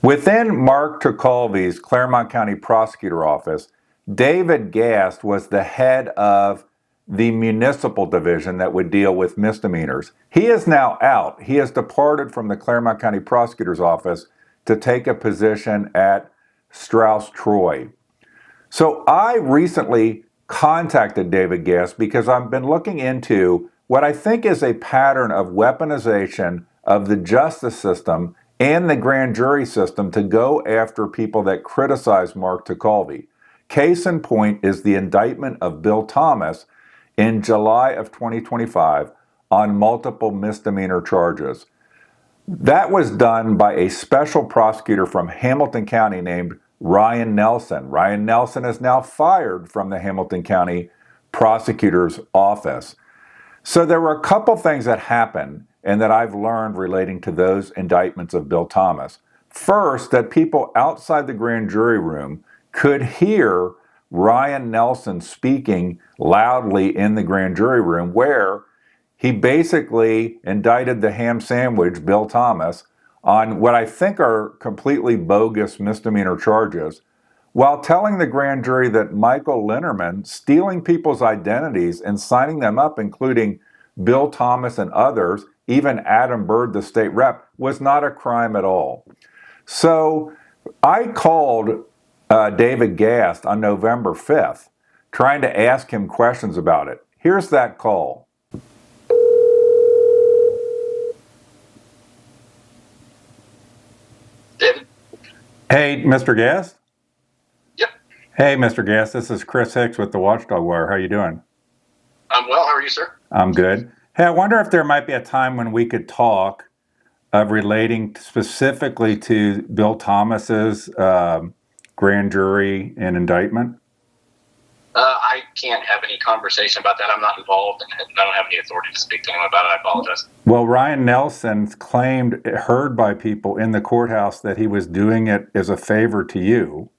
Within Mark Tekulve's Clermont County Prosecutor Office, David Gast was the head of the Municipal division that would deal with misdemeanors. He is now out. He has departed from the Clermont County Prosecutor's Office to take a position at Strauss-Troy. So I recently contacted David Gast because I've been looking into what I think is a pattern of weaponization of the justice system and the grand jury system to go after people that criticize Mark Tekulve. Case in point is the indictment of Bill Thomas in July of 2025 on multiple misdemeanor charges. That was done by a special prosecutor from Hamilton County named Ryan Nelson. Ryan Nelson is now fired from the Hamilton County Prosecutor's Office. So there were a couple things that happened and that I've learned relating to those indictments of Bill Thomas. First, that people outside the grand jury room could hear Ryan Nelson speaking loudly in the grand jury room, where he basically indicted the ham sandwich, Bill Thomas, on what I think are completely bogus misdemeanor charges, while telling the grand jury that Michael Linnerman stealing people's identities and signing them up, including Bill Thomas and others, even Adam Byrd, the state rep, was not a crime at all. So I called David Gast on November 5th, trying to ask him questions about it. Here's that call. David? Hey, Mr. Gast? Yep. Hey, Mr. Gast, this is Chris Hicks with the Watchdog Wire. How you doing? I'm well. How are you, sir? I'm good. Hey, I wonder if there might be a time when we could talk of relating specifically to Bill Thomas's grand jury and indictment. I can't have any conversation about that. I'm not involved, and I don't have any authority to speak to him about it. I apologize. Well, Ryan Nelson claimed, heard by people in the courthouse, that he was doing it as a favor to you,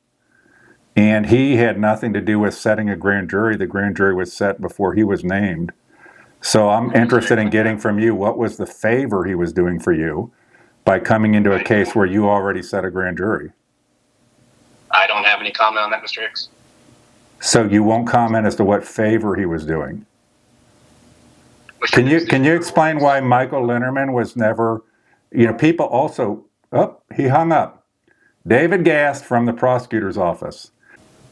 and he had nothing to do with setting a grand jury. The grand jury was set before he was named. So I'm interested in getting from you, what was the favor he was doing for you by coming into a case where you already set a grand jury? I don't have any comment on that, Mr. Hicks. So you won't comment as to what favor he was doing? Can you explain why Michael Linnerman was never, people also, he hung up. David Gast from the prosecutor's office.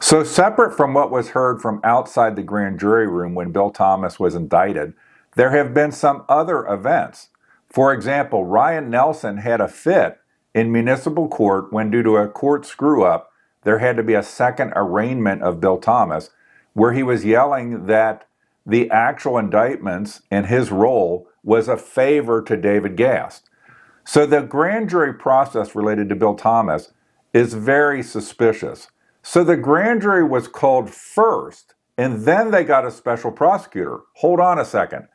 So separate from what was heard from outside the grand jury room when Bill Thomas was indicted, there have been some other events. For example, Ryan Nelson had a fit in municipal court when, due to a court screw-up, there had to be a second arraignment of Bill Thomas, where he was yelling that the actual indictments and his role was a favor to David Gast. So the grand jury process related to Bill Thomas is very suspicious. So the grand jury was called first, and then they got a special prosecutor. Hold on a second.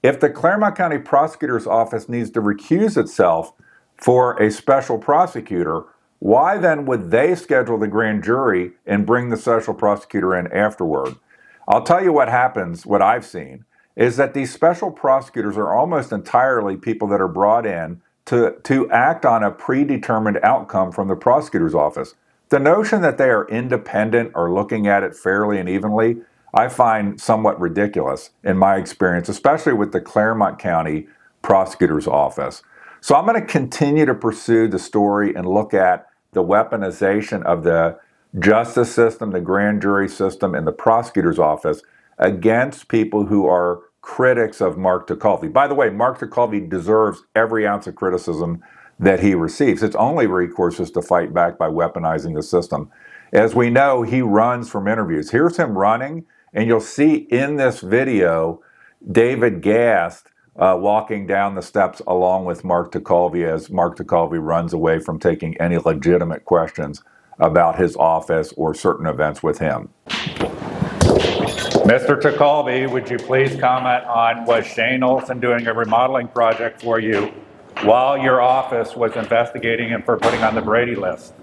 If the Clermont County Prosecutor's Office needs to recuse itself for a special prosecutor, why then would they schedule the grand jury and bring the special prosecutor in afterward? I'll tell you what happens, what I've seen, is that these special prosecutors are almost entirely people that are brought in to act on a predetermined outcome from the prosecutor's office. The notion that they are independent or looking at it fairly and evenly, I find somewhat ridiculous in my experience, especially with the Clermont County Prosecutor's Office. So I'm going to continue to pursue the story and look at the weaponization of the justice system, the grand jury system, and the prosecutor's office against people who are critics of Mark Tekulve. By the way, Mark Tekulve deserves every ounce of criticism that he receives. Its only recourse is to fight back by weaponizing the system. As we know, he runs from interviews. Here's him running, and you'll see in this video David Gast walking down the steps along with Mark Tekulve as Mark Tekulve runs away from taking any legitimate questions about his office or certain events with him. Mr. Tekulve, would you please comment on, was Shane Olson doing a remodeling project for you while your office was investigating him for putting on the Brady list?